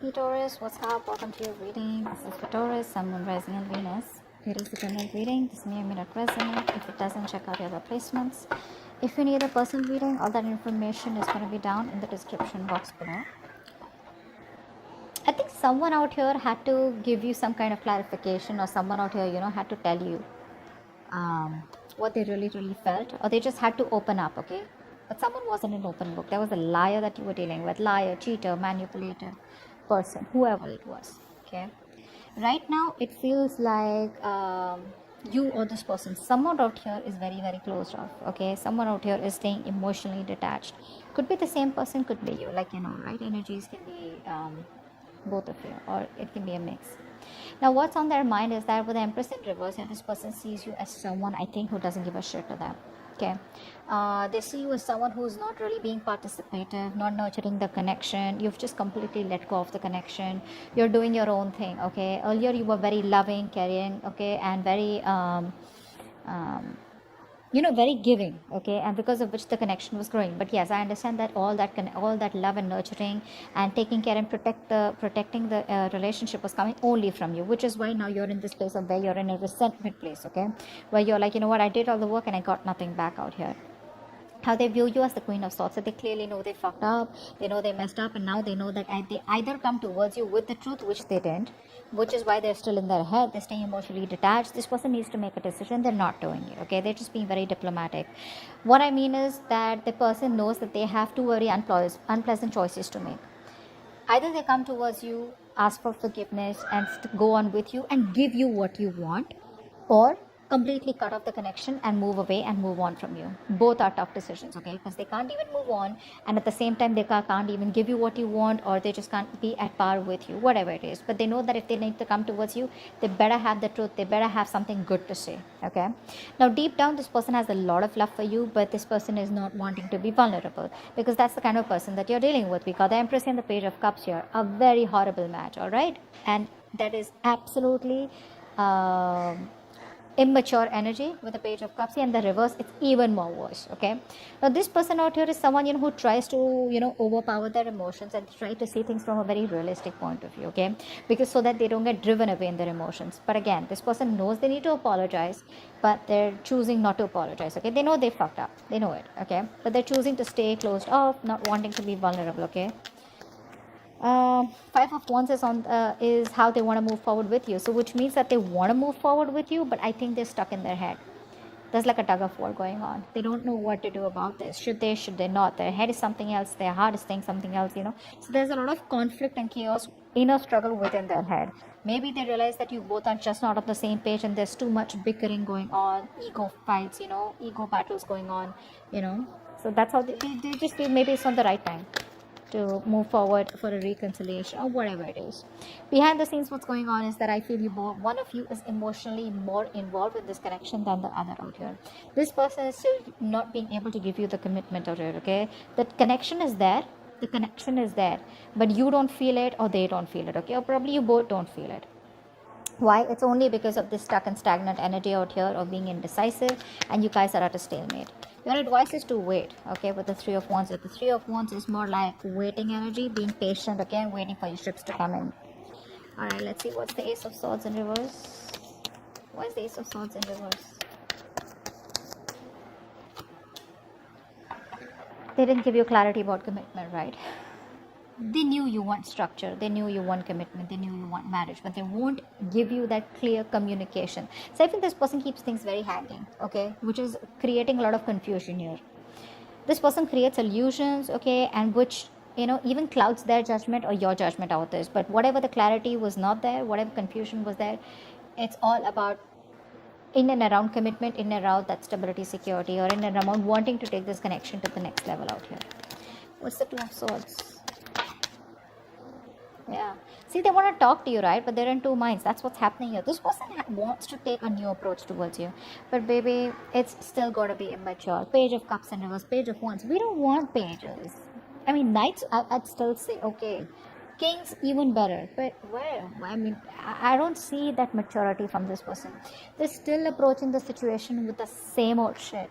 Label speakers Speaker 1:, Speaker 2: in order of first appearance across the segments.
Speaker 1: Hey Taurus, what's up? Welcome to your reading. This is for Taurus, Sun, Moon, Rising, and Venus. It is a general reading. This may or may not resonate. If it doesn't, check out your replacements. If you need a personal reading, all that information is going to be down in the description box below. I think someone out here had to give you some kind of clarification, or someone out here, had to tell you what they really felt, or they just had to open up, okay? But someone wasn't an open book. There was a liar that you were dealing with, liar, cheater, manipulator, person, whoever it was, okay? Right now, it feels like you or this person, someone out here is very closed off, okay? Someone out here is staying emotionally detached. Could be the same person, could be you, right? Energies can be both of you, or it can be a mix. Now, what's on their mind is that with the Empress in reverse, this person sees you as someone, I think, who doesn't give a shit to them. Okay, they see you as someone who's not really being participative, not nurturing the connection. You've just completely let go of the connection. You're doing your own thing. Okay, earlier you were very loving, caring, okay, and very very giving, okay, and because of which the connection was growing. But yes, I understand that all that love and nurturing and taking care and protecting the relationship was coming only from you, which is why now you're in this place of where you're in a resentment place, okay, where you're like, you know what, I did all the work and I got nothing back out here. How they view you as the Queen of Swords. So they clearly know they fucked up, they know they messed up, and now they know that they either come towards you with the truth, which they didn't, which is why they're still in their head, they're staying emotionally detached. This person needs to make a decision, they're not doing it, okay? They're just being very diplomatic. What I mean is that the person knows that they have two very unpleasant choices to make. Either they come towards you, ask for forgiveness, and go on with you and give you what you want, or completely cut off the connection and move away and move on from you. Both are tough decisions, okay, because they can't even move on, and at the same time they can't even give you what you want, or they just can't be at par with you, whatever it is. But they know that if they need to come towards you, they better have the truth, they better have something good to say, okay? Now deep down, this person has a lot of love for you, but this person is not wanting to be vulnerable, because that's the kind of person that you're dealing with. We got the Empress and the Page of Cups here, a very horrible match, all right? And that is absolutely immature energy with the Page of Cups, and the reverse, it's even more worse, okay? Now this person out here is someone who tries to overpower their emotions and try to see things from a very realistic point of view, okay, because so that they don't get driven away in their emotions. But again, this person knows they need to apologize, but they're choosing not to apologize, okay? They know they fucked up, they know it, okay, but they're choosing to stay closed off, not wanting to be vulnerable, okay? Five of Wands is how they want to move forward with you. So which means that they want to move forward with you, but I think they're stuck in their head. There's like a tug of war going on. They don't know what to do about this. Should they not? Their head is something else, their heart is saying something else, So there's a lot of conflict and chaos, inner struggle within their head. Maybe they realize that you both are just not on the same page, and there's too much bickering going on, ego fights, ego battles going on, So that's how they just feel maybe it's not the right time to move forward for a reconciliation or whatever it is. Behind the scenes, what's going on is that I feel one of you is emotionally more involved in this connection than the other out here. This person is still not being able to give you the commitment out here, okay? The connection is there, but you don't feel it, or they don't feel it, okay? Or probably you both don't feel it. Why? It's only because of this stuck and stagnant energy out here of being indecisive, and you guys are at a stalemate. Your advice is to wait, okay, with the Three of Wands. The Three of Wands is more like waiting energy, being patient, okay, waiting for your ships to come in. All right, let's see what's the Ace of Swords in reverse. What's the Ace of Swords in reverse? They didn't give you clarity about commitment, right? They knew you want structure, they knew you want commitment, they knew you want marriage, but they won't give you that clear communication. So I think this person keeps things very hanging, okay, which is creating a lot of confusion here. This person creates illusions, okay, and which even clouds their judgment or your judgment out this. But whatever the clarity was not there, whatever confusion was there, it's all about in and around commitment, in and around that stability, security, or in and around wanting to take this connection to the next level out here. What's the Two of Swords? Yeah, see, they want to talk to you, right? But they're in two minds. That's what's happening here. This person wants to take a new approach towards you, but baby, it's still going to be immature. Page of Cups and reverse, Page of Wands. We don't want pages. I mean, Knights, I'd still say okay. Kings, even better. But where? I mean, I don't see that maturity from this person. They're still approaching the situation with the same old shit,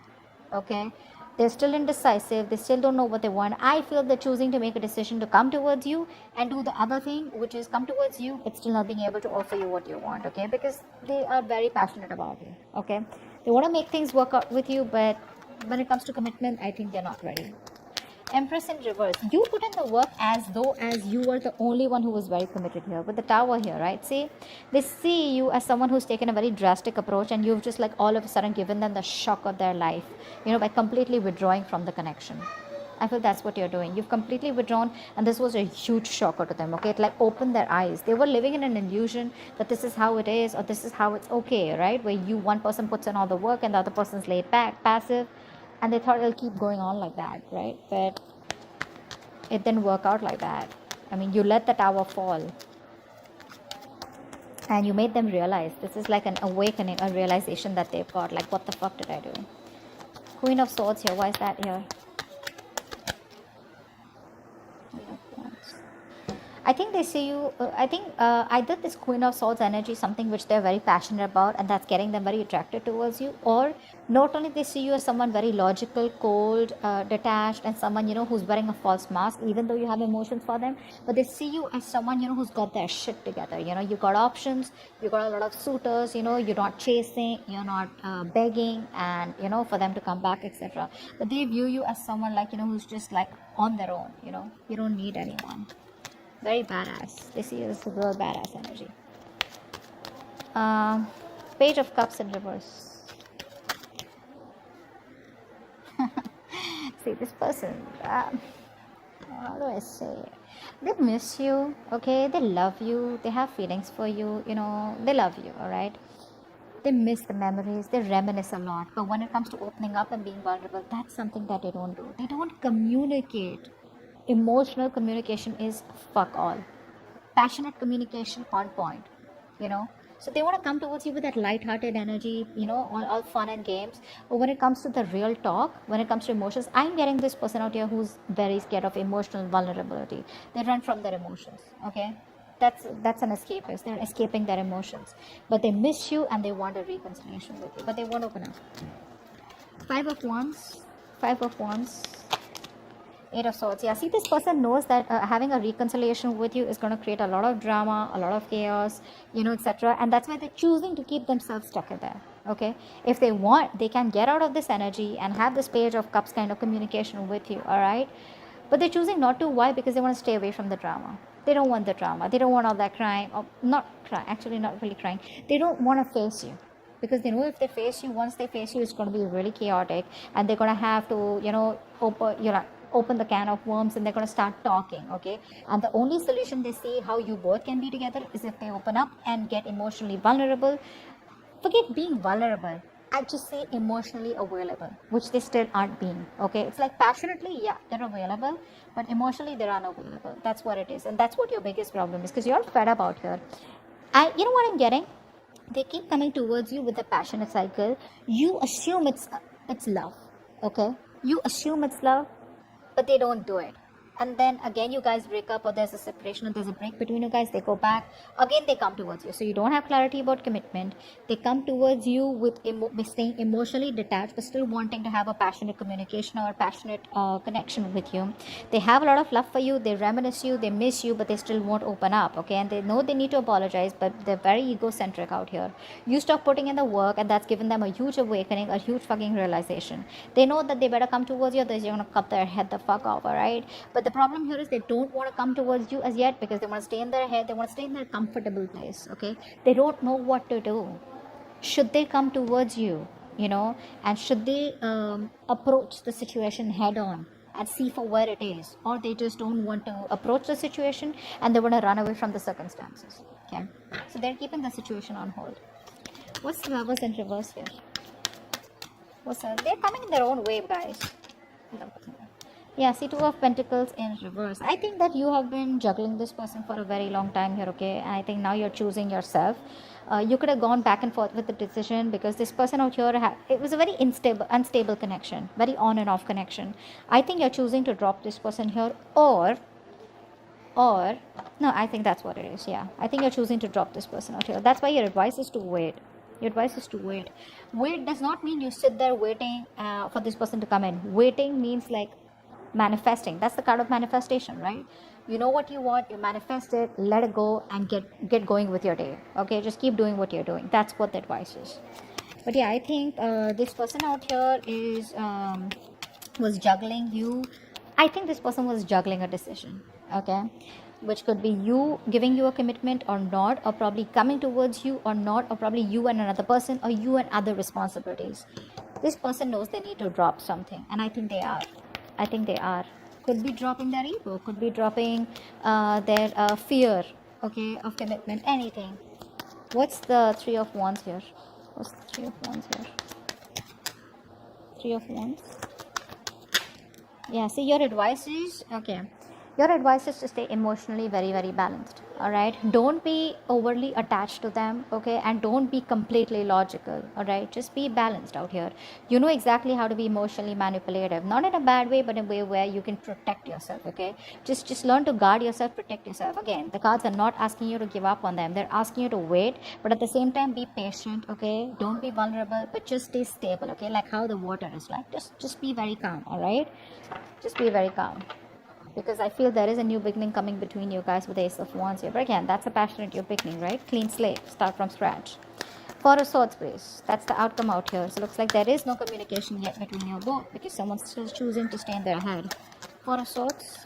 Speaker 1: okay? They're still indecisive. They still don't know what they want. I feel they're choosing to make a decision to come towards you and do the other thing, which is come towards you, but still not being able to offer you what you want, okay? Because they are very passionate about you, okay? They want to make things work out with you, but when it comes to commitment, I think they're not ready. Empress in reverse. You put in the work as though as you were the only one who was very committed here. With the Tower here, right? See, they see you as someone who's taken a very drastic approach, and you've just like all of a sudden given them the shock of their life, by completely withdrawing from the connection. I feel that's what you're doing. You've completely withdrawn, and this was a huge shocker to them, okay? It like opened their eyes. They were living in an illusion that this is how it is, or this is how it's okay, right? Where one person puts in all the work and the other person's laid back, passive, and they thought it'll keep going on like that, right? But it didn't work out like that. I mean, you let the Tower fall, and you made them realize. This is like an awakening, a realization that they've got, like, what the fuck did I do? Queen of Swords here. Why is that here? I think they see you, I think either this Queen of Swords energy, something which they're very passionate about, and that's getting them very attracted towards you, or not only they see you as someone very logical, cold, detached, and someone, who's wearing a false mask, even though you have emotions for them, but they see you as someone, who's got their shit together. You got options, you got a lot of suitors, you're not chasing, you're not begging, and, for them to come back, etc. But they view you as someone like, who's just like on their own, you don't need anyone. Very badass. They see you as a real badass energy. Page of Cups in reverse. See, this person, how do I say it? They miss you, okay? They love you. They have feelings for you, they love you, alright? They miss the memories. They reminisce a lot. But when it comes to opening up and being vulnerable, that's something that they don't do. They don't communicate. Emotional communication is fuck all. Passionate communication on point, So they want to come towards you with that light-hearted energy, all fun and games. But when it comes to the real talk, when it comes to emotions, I'm getting this person out here who's very scared of emotional vulnerability. They run from their emotions, okay? That's an escapist. They're escaping their emotions. But they miss you and they want a reconciliation with you. But they won't open up. 5 of Wands. 5 of Wands. 8 of Swords. Yeah, see, this person knows that having a reconciliation with you is going to create a lot of drama, a lot of chaos, etc. And that's why they're choosing to keep themselves stuck in there, okay? If they want, they can get out of this energy and have this Page of Cups kind of communication with you, all right? But they're choosing not to. Why? Because they want to stay away from the drama. They don't want the drama. They don't want all that crying. Or not crying, actually not really crying. They don't want to face you. Because they know if they face you, once they face you, it's going to be really chaotic. And they're going to have to, open the can of worms, and they're going to start talking, okay? And the only solution they see how you both can be together is if they open up and get emotionally vulnerable. Forget being vulnerable. I just say emotionally available, which they still aren't being, okay? It's like passionately, yeah, they're available, but emotionally they're unavailable. That's what it is. And that's what your biggest problem is, because you're fed up out here. You know what I'm getting? They keep coming towards you with a passionate cycle. You assume it's love, okay? You assume it's love, but they don't do it. And then again you guys break up, or there's a separation, or there's a break between you guys. They go back again, they come towards you. So you don't have clarity about commitment. They come towards you with staying emotionally detached, but still wanting to have a passionate communication or a passionate connection with you. They have a lot of love for you. They reminisce you, they miss you, but they still won't open up, okay? And they know they need to apologize, but they're very egocentric out here. You stop putting in the work, and that's given them a huge awakening, a huge fucking realization. They know that they better come towards you, or they're gonna cut their head the fuck off, alright? But the problem here is they don't want to come towards you as yet, because they want to stay in their head. They want to stay in their comfortable place, okay? They don't know what to do. Should they come towards you, and should they approach the situation head on and see for where it is, or they just don't want to approach the situation and they want to run away from the circumstances, okay? So they're keeping the situation on hold. What's Lovers in reverse here? They're coming in their own wave, guys. Yeah, see, 2 of Pentacles in reverse. I think that you have been juggling this person for a very long time here, okay? And I think now you're choosing yourself. You could have gone back and forth with the decision, because this person out here, it was a very unstable connection, very on and off connection. I think you're choosing to drop this person here, or no, I think that's what it is. Yeah, I think you're choosing to drop this person out here. That's why your advice is to wait. Your advice is to wait. Wait does not mean you sit there waiting for this person to come in. Waiting means like manifesting. That's the card of manifestation, right? You know what you want, you manifest it, let it go, and get going with your day. Okay, just keep doing what you're doing. That's what the advice is. But yeah, I think this person out here is was juggling you. I think this person was juggling a decision, okay, which could be you giving you a commitment or not, or probably coming towards you or not, or probably you and another person, or you and other responsibilities. This person knows they need to drop something, and I think they are. I think they are. Could be dropping their ego, could be dropping their fear, okay, of commitment, anything. What's the Three of Wands here? What's the Three of Wands here? Three of Wands. Yeah, see, your advice is, okay, your advice is to stay emotionally very, very balanced. All right, don't be overly attached to them, okay, and don't be completely logical. All right, just be balanced out here. You know exactly how to be emotionally manipulative, not in a bad way, but in a way where you can protect yourself. Okay, just learn to guard yourself, protect yourself. Again, the cards are not asking you to give up on them, they're asking you to wait, but at the same time be patient. Okay, don't be vulnerable, but just stay stable. Okay, like how the water is, like just be very calm. All right, just be very calm, because I feel there is a new beginning coming between you guys with the Ace of Wands here. But again, that's a passionate new beginning, right? Clean slate, start from scratch. Four of Swords, please. That's the outcome out here. So it looks like there is no communication yet between you both, because someone's still choosing to stay in their head. Four of Swords.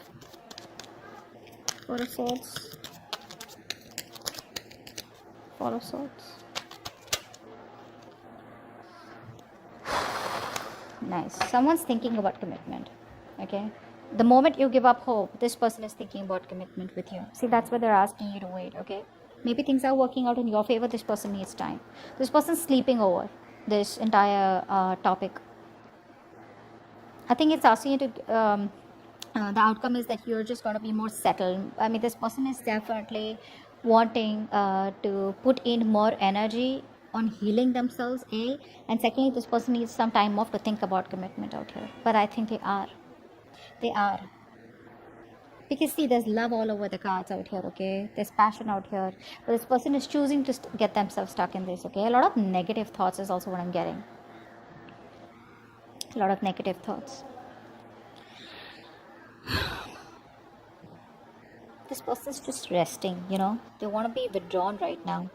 Speaker 1: Four of Swords. Four of Swords. Nice. Someone's thinking about commitment. Okay. The moment you give up hope, this person is thinking about commitment with you. See, that's why they're asking you to wait. Okay. Maybe things are working out in your favor. This person needs time. This person's sleeping over this entire topic. I think it's asking you to. The outcome is that you're just going to be more settled. I mean, this person is definitely wanting to put in more energy on healing themselves, A, and secondly, this person needs some time off to think about commitment out here. But I think they are. They are. Because see, there's love all over the cards out here, okay? There's passion out here. But this person is choosing to get themselves stuck in this, okay? A lot of negative thoughts is also what I'm getting. A lot of negative thoughts. This person's just resting, you know? They want to be withdrawn right now.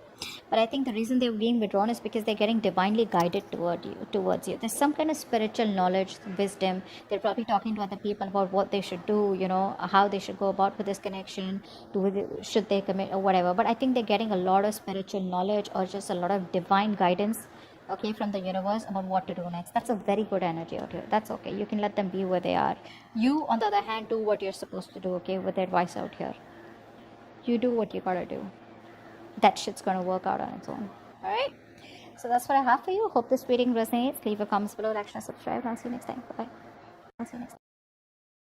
Speaker 1: But I think the reason they're being withdrawn is because they're getting divinely guided towards you. There's some kind of spiritual knowledge, wisdom. They're probably talking to other people about what they should do, you know, how they should go about with this connection, should they commit or whatever. But I think they're getting a lot of spiritual knowledge or just a lot of divine guidance, okay, from the universe about what to do next. That's a very good energy out here. That's okay. You can let them be where they are. You, on the other hand, do what you're supposed to do, okay, with advice out here. You do what you gotta do. That shit's gonna work out on its own. Alright? So that's what I have for you. Hope this reading resonates. Leave your comments below, like, share, subscribe, and I'll see you next time. Bye bye. I'll see you next time.